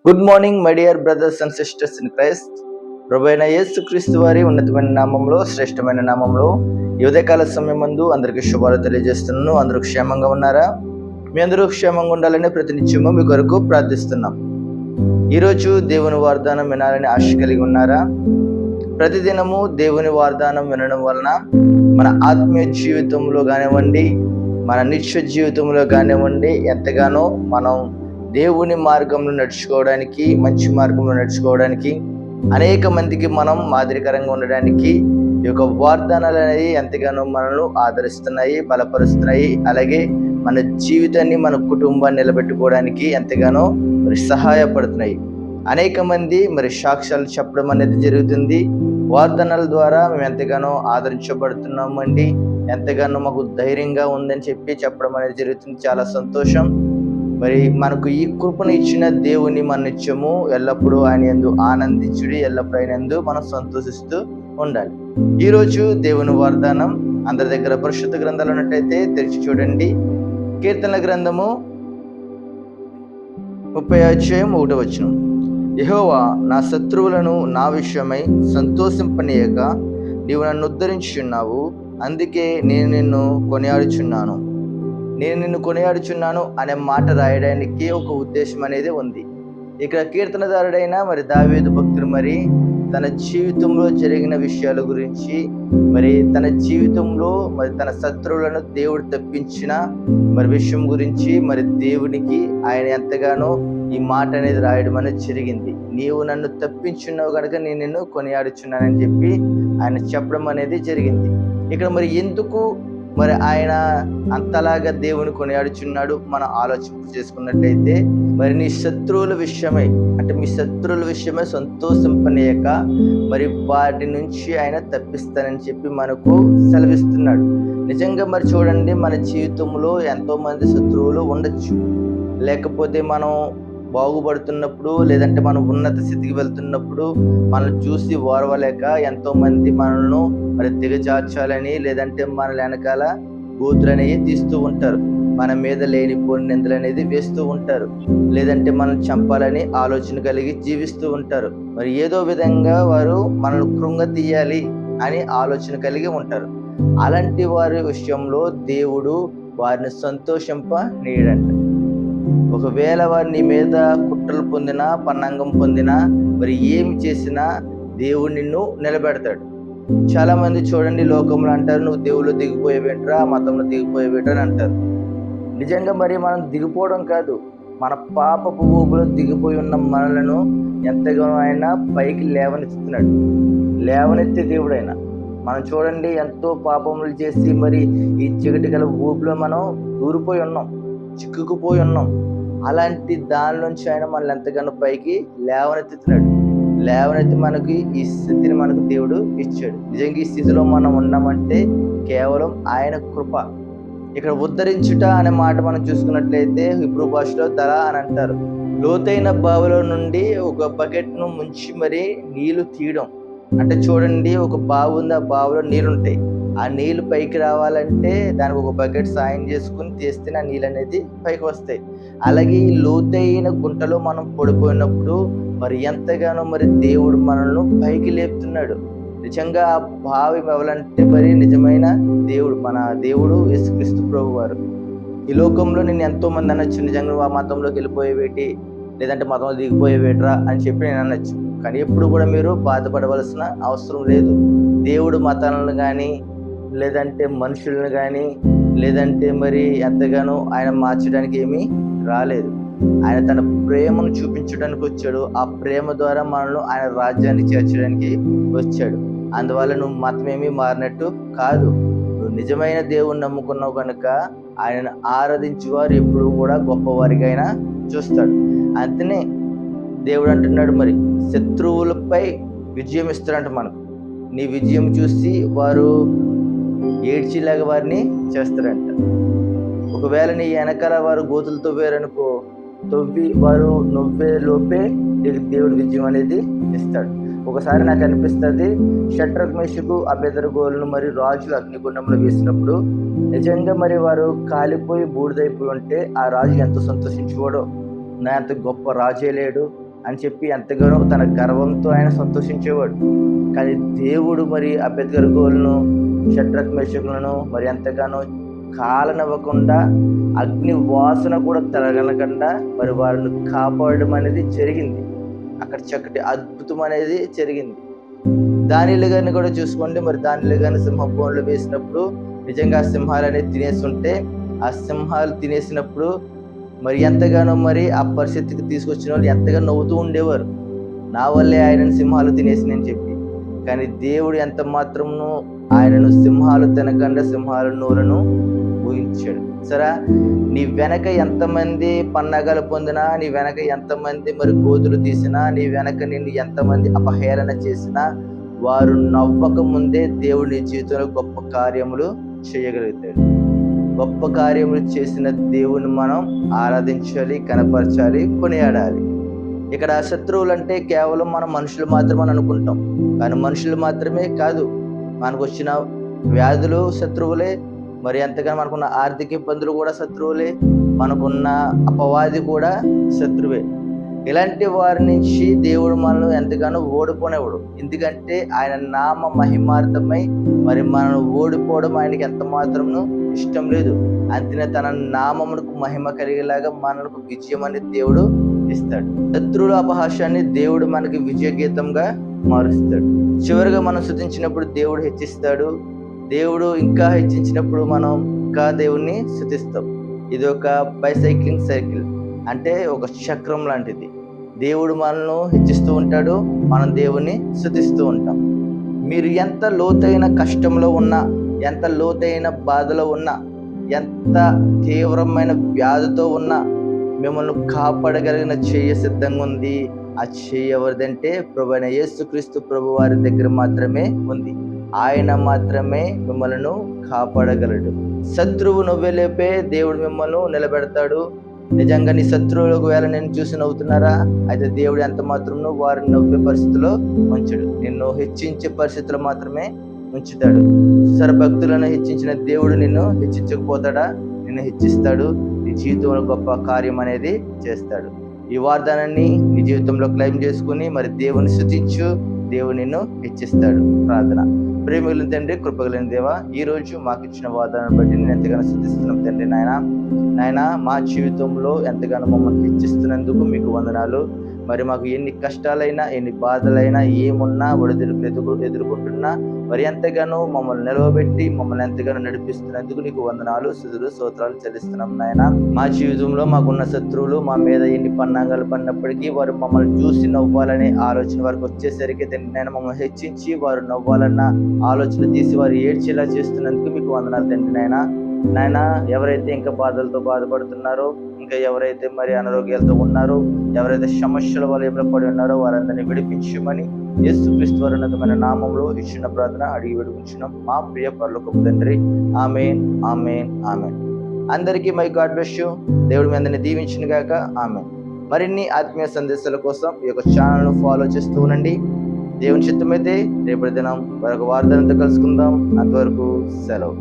Good morning my dear brothers and sisters in Christ. ప్రభు అయిన యేసుక్రీస్తు వారి ఉన్నతమైన నామంలో, శ్రేష్టమైన నామంలో ఈ ఉదయకాల సమయం ముందు అందరికీ శుభాలు తెలియజేస్తున్నాను. అందరూ క్షేమంగా ఉన్నారా? మీ అందరూ క్షేమంగా ఉండాలని ప్రతినిత్యము మీ కొరకు ప్రార్థిస్తున్నాం. ఈరోజు దేవుని వాగ్దానం వినాలని ఆశ కలిగి ఉన్నారా? ప్రతిదినము దేవుని వాగ్దానం వినడం వలన మన ఆత్మీయ జీవితంలో కానివ్వండి, మన నిత్య జీవితంలో కానివ్వండి, ఎంతగానో మనం దేవుని మార్గంలో నడుచుకోవడానికి, మంచి మార్గంలో నడుచుకోవడానికి, అనేక మందికి మనం మాదిరికరంగా ఉండడానికి ఈ యొక్క వాగ్దానాలు అనేది ఎంతగానో మనల్ని ఆదరిస్తున్నాయి, బలపరుస్తున్నాయి. అలాగే మన జీవితాన్ని, మన కుటుంబాన్ని నిలబెట్టుకోవడానికి ఎంతగానో సహాయపడుతున్నాయి. అనేక మంది సాక్ష్యాలు చెప్పడం అనేది జరుగుతుంది. వాగ్దానాల ద్వారా మేము ఎంతగానో ఆదరించబడుతున్నామండి, ఎంతగానో మాకు ధైర్యంగా ఉందని చెప్పడం అనేది జరుగుతుంది. చాలా సంతోషం. మనకు ఈ కృపను ఇచ్చిన దేవుని మన నిత్యము ఎల్లప్పుడూ ఆయన యందు ఆనందించుడి, ఎల్లప్పుడూ ఆయన యందు మనం సంతోషిస్తూ ఉండాలి. ఈరోజు దేవుని వాగ్దానం అందరి దగ్గర పరిశుద్ధ గ్రంథాలు ఉన్నట్టయితే తెరిచి చూడండి. కీర్తనల గ్రంథము 30:1. యెహోవా నా శత్రువులను నా విషయమై సంతోషింపనీయక నీవు నన్ను ఉద్ధరించుచున్నావు, అందుకే నేను నిన్ను కొనియాడుచున్నాను అనే మాట రాయడానికి ఒక ఉద్దేశం అనేది ఉంది. ఇక్కడ కీర్తనదారుడైన దావీదు భక్తుడు తన జీవితంలో జరిగిన విషయాల గురించి, తన జీవితంలో తన శత్రువులను దేవుడు తప్పించిన విషయం గురించి దేవునికి ఆయన ఎంతగానో ఈ మాట అనేది రాయడం అనేది జరిగింది. నీవు నన్ను తప్పించున్నావు కనుక నేను నిన్ను కొనియాడుచున్నానని చెప్పి ఆయన చెప్పడం అనేది జరిగింది. ఇక్కడ ఎందుకు ఆయన అంతలాగా దేవుని కొనియాడుచున్నాడు మనం ఆలోచన చేసుకున్నట్టయితే, నీ శత్రువుల విషయమై, అంటే మీ శత్రువుల విషయమై సంతోషింపనీయక వాటి నుంచి ఆయన తప్పిస్తానని చెప్పి మనకు సెలవిస్తున్నాడు. నిజంగా చూడండి, మన జీవితంలో ఎంతో మంది శత్రువులు ఉండొచ్చు. లేకపోతే మనం బాగుపడుతున్నప్పుడు, లేదంటే మనం ఉన్నత స్థితికి వెళ్తున్నప్పుడు మనల్ని చూసి ఓర్వలేక ఎంతో మంది మనల్ని దిగజార్చాలని, లేదంటే మన వెనకాల గోతులు అనేవి తీస్తూ ఉంటారు, మన మీద లేనిపోని నిందలు అనేది వేస్తూ ఉంటారు, లేదంటే మనం చంపాలని ఆలోచన కలిగి జీవిస్తూ ఉంటారు. ఏదో విధంగా వారు మనల్ని కృంగతీయాలి అని ఆలోచన కలిగి ఉంటారు. అలాంటి వారి విషయంలో దేవుడు వారిని సంతోషింపనీయడంట. ఒకవేళ వారు నీ మీద కుట్రలు పొందినా, పన్నాంగం పొందినా, ఏమి చేసినా దేవుడు నిన్ను నిలబెడతాడు. చాలా మంది చూడండి, లోకంలో అంటారు, నువ్వు దేవుళ్ళు దిగిపోయేవేంట్రా, మతంలో దిగిపోయేవేంట్రా అని అంటారు. నిజంగా మనం దిగిపోవడం కాదు, మన పాపపు ఊబులో దిగిపోయి ఉన్న మనలను ఎంతగానో ఆయన పైకి లేవనెత్తుతున్నాడు. లేవనెత్తే దేవుడు ఆయన. మనం చూడండి, ఎంతో పాపములు చేసి ఈ చీకటి గల ఊబిలో మనం దూరిపోయి ఉన్నాం, చిక్కుకుపోయి ఉన్నాం. అలాంటి దాని నుంచి ఆయన మనల్ని ఎంతగానో పైకి లేవనెత్తుతున్నాడు. లేవనెత్తి మనకి ఈ స్థితిని మనకు దేవుడు ఇచ్చాడు. నిజంగా ఈ స్థితిలో మనం ఉన్నామంటే కేవలం ఆయన కృప. ఇక్కడ ఉద్ధరించుట అనే మాట మనం చూసుకున్నట్లయితే హీబ్రూ భాషలో దళ అని అంటారు. లోతైన బావిలో నుండి ఒక బకెట్ను ముంచి నీళ్లు తీయడం. అంటే చూడండి, ఒక బావి ఉంది, ఆ బావిలో నీళ్ళుంటాయి. ఆ నీళ్లు పైకి రావాలంటే దానికి ఒక బకెట్ సాయం చేసుకుని తీస్తేనే ఆ నీళ్ళు అనేది పైకి వస్తాయి. అలాగే ఈ లోతైన గుంటలో మనం పడిపోయినప్పుడు ఎంతగానో దేవుడు మనల్ని పైకి లేపుతున్నాడు. నిజంగా ఆ బావి ఎవరంటే నిజమైన దేవుడు, మన దేవుడు యేసుక్రీస్తు ప్రభు వారు. ఈ లోకంలో నేను ఎంతో మంది అనొచ్చు, నిజంగా ఆ మతంలోకి వెళ్ళిపోయేవేటి, లేదంటే మతంలో దిగిపోయేవేట్రా అని చెప్పి నేను అనొచ్చు. కానీ ఎప్పుడు కూడా మీరు బాధపడవలసిన అవసరం లేదు. దేవుడు మతాలను కానీ, లేదంటే మనుషులను కానీ, లేదంటే ఎంతగానో ఆయన మార్చడానికి ఏమీ రాలేదు. ఆయన తన ప్రేమను చూపించడానికి వచ్చాడు. ఆ ప్రేమ ద్వారా మనల్ని ఆయన రాజ్యాన్ని చేర్చడానికి వచ్చాడు. అందువల్ల నువ్వు మతం ఏమీ మారినట్టు కాదు. నువ్వు నిజమైన దేవుణ్ణి నమ్ముకున్నావు కనుక ఆయనను ఆరాధించేవారు ఎప్పుడు కూడా గొప్పవారిగా ఆయన చూస్తాడు. అంతనే దేవుడు అంటున్నాడు, శత్రువులపై విజయం ఇస్తాడంట మనకు. నీ విజయం చూసి వారు ఏడ్చిలాగా వారిని చేస్తారంట. ఒకవేళ నీ వెనకాల వారు గోతులు తవ్వారనుకో, తవ్వి వారు నవ్వే లోపే నీకు దేవుడు విజయం అనేది ఇస్తాడు. ఒకసారి నాకు అనిపిస్తుంది, షడ్రక్ మేషకు అబేద్నెగోలను రాజు అగ్నిగుండంలో వేసినప్పుడు నిజంగా వారు కాలిపోయి బూడిదైపోయి ఉంటే ఆ రాజు ఎంత సంతోషించుకోడో. నా అంత గొప్ప రాజే లేడు, అని చెప్పి ఎంతగానో తన గర్వంతో ఆయన సంతోషించేవాడు. కానీ దేవుడు మరి ఆ బెదగర్గోలను, షడ్రక్ మేషకులను మరి ఎంతగానో కాలనివ్వకుండా, అగ్ని వాసన కూడా తరగనకుండా మరి వారిని కాపాడడం అనేది జరిగింది. అక్కడ చక్కటి అద్భుతం అనేది జరిగింది. దానియేలు గారిని కూడా చూసుకోండి. మరి దానియేలు గారిని సింహభవనంలో వేసినప్పుడు నిజంగా ఆ సింహాలు అనేది తినేస్తుంటే, ఆ సింహాలు తినేసినప్పుడు మరి ఎంతగానో మరి ఆ పరిస్థితికి తీసుకొచ్చిన వాళ్ళు ఎంతగానో నవ్వుతూ ఉండేవారు, నా వల్లే ఆయనను సింహాలు తినేసినని చెప్పి. కానీ దేవుడు ఎంత మాత్రమును ఆయనను సింహాలు తినకుండా సింహాల నోరును ఊహించాడు. సరే, నీ వెనక ఎంతమంది పన్నాగాలు పొందినా, నీ వెనక ఎంతమంది మరి గోతులు తీసినా, నీ వెనక నిన్ను ఎంతమంది అపహేళన చేసినా, వారు నవ్వక ముందే దేవుడు నీ జీవితంలో గొప్ప కార్యములు చేయగలుగుతాడు. గొప్ప కార్యములు చేసిన దేవుని మనం ఆరాధించాలి, కనపరచాలి, కొనియాడాలి. ఇక్కడ శత్రువులు అంటే కేవలం మనం మనుషులు మాత్రమే అనుకుంటాం. కానీ మనుషులు మాత్రమే కాదు, మనకు వచ్చిన వ్యాధులు శత్రువులే, మరి ఎంతగానో మనకున్న ఆర్థిక ఇబ్బందులు కూడా శత్రువులే, మనకున్న అపవాది కూడా శత్రువే. ఇలాంటి వారి నుంచి దేవుడు మనల్ని ఎంతగానో ఓడిపోనేవాడు. ఎందుకంటే ఆయన నామ మహిమార్థమై మరి మనల్ని ఓడిపోవడం ఆయనకి ఎంత మాత్రం ఇష్టం లేదు. అంతనే తన నామమునకు మహిమ కలిగేలాగా మనకు విజయం అనేది దేవుడు ఇస్తాడు. శత్రువుల అపహాస్యాన్ని దేవుడు మనకి విజయ గీతంగా మారుస్తాడు. చివరిగా మనం స్తుతించినప్పుడు దేవుడు హెచ్చిస్తాడు. దేవుడు ఇంకా హెచ్చించినప్పుడు మనం ఇంకా దేవుణ్ణి స్తుతిస్తాం. ఇది ఒక బైసైక్లింగ్ సైకిల్, అంటే ఒక చక్రం లాంటిది. దేవుడు మనల్ని హెచ్చిస్తూ ఉంటాడు, మనం దేవుణ్ణి స్తుతిస్తూ ఉంటాం. మీరు ఎంత లోతైన కష్టంలో ఉన్నా, ఎంత లోతైన బాధలో ఉన్నా, ఎంత తీవ్రమైన వ్యాధితో ఉన్నా, మిమ్మల్ని కాపాడగలిగిన చెయ్యి సిద్ధంగా ఉంది. ఆ చెయ్యి ఎవరిదంటే ప్రభువైన యేసుక్రీస్తు ప్రభు వారి దగ్గర మాత్రమే ఉంది. ఆయన మాత్రమే మిమ్మల్ని కాపాడగలడు. శత్రువు నవ్వేలేపే దేవుడు మిమ్మల్ని నిలబెడతాడు. నిజంగా నీ శత్రువులకు వేళ నేను చూసి నవ్వుతున్నారా? అయితే దేవుడు ఎంత మాత్రం వారిని నవ్వే పరిస్థితిలో ఉంచడు, నిన్ను హెచ్చించే పరిస్థితిలో మాత్రమే ఉంచుతాడు. సర్వభక్తులను హెచ్చించిన దేవుడు నిన్ను హెచ్చించకపోతాడా? నిన్ను హెచ్చిస్తాడు. నీ జీవితంలో గొప్ప కార్యం అనేది చేస్తాడు. ఈ వాగ్దానాన్ని నీ జీవితంలో క్లెయిమ్ చేసుకుని మరి దేవుని స్తుతించు, దేవుడు నిన్ను హెచ్చిస్తాడు. ప్రార్థన. ప్రేమగలిగిన తండ్రి, కృపగలిగిన దేవా, ఈ రోజు మాకు ఇచ్చిన వాగ్దానాన్ని బట్టి నేను ఎంతగానో స్తుతిస్తున్నాం తండ్రి. నాయన మా జీవితంలో ఎంతగానో మమ్మల్ని హెచ్చిస్తున్నందుకు మీకు వందనాలు. మరి మాకు ఎన్ని కష్టాలైనా, ఎన్ని బాధలైనా, ఏమున్నా ఒడిదుడుకులు ఎదుర్కొంటున్నా మరి ఎంతగానో మమ్మల్ని నిలవబెట్టి మమ్మల్ని ఎంతగానో నడిపిస్తున్నందుకు నీకు వందనాలు, స్తుతులు, స్తోత్రాలు చెల్లిస్తున్నాం నాయన. మా జీవితంలో మాకున్న శత్రువులు మా మీద ఎన్ని పన్నాగాలు పడినప్పటికీ వారు మమ్మల్ని చూసి నవ్వాలనే ఆలోచన వారికి వచ్చేసరికి తండ్రి మమ్మల్ని హెచ్చించి వారు నవ్వాలన్న ఆలోచన తీసి వారు ఏడ్చేలా చేస్తున్నందుకు మీకు వందనాలు తండ్రి. నాయన ఎవరైతే ఇంకా బాధలతో బాధపడుతున్నారో, ఇంకా ఎవరైతే మరి అనారోగ్యాలతో ఉన్నారో, ఎవరైతే సమస్యల వలయంలో పడి ఉన్నారో వారందరినీ విడిపించమని యేసుక్రీస్తు వారి ఉన్నతమైన నామంలో ఇచ్చిన ప్రార్థన అడిగి విడిపించున్నాం మా ప్రియ పరలోకపు తండ్రి. ఆమేన్, ఆమేన్, ఆమేన్. అందరికీ మై గాడ్ బ్లెస్ యు. దేవుడి మీ అందరిని దీవించును గాక. ఆమేన్. మరిన్ని ఆత్మీయ సందేశాల కోసం ఈ యొక్క ఛానల్ను ఫాలో చేస్తూ ఉండండి. దేవుని చిత్తమైతే రేపటి దినం మరొక వార్తలతో కలుసుకుందాం. అంతవరకు సెలవు.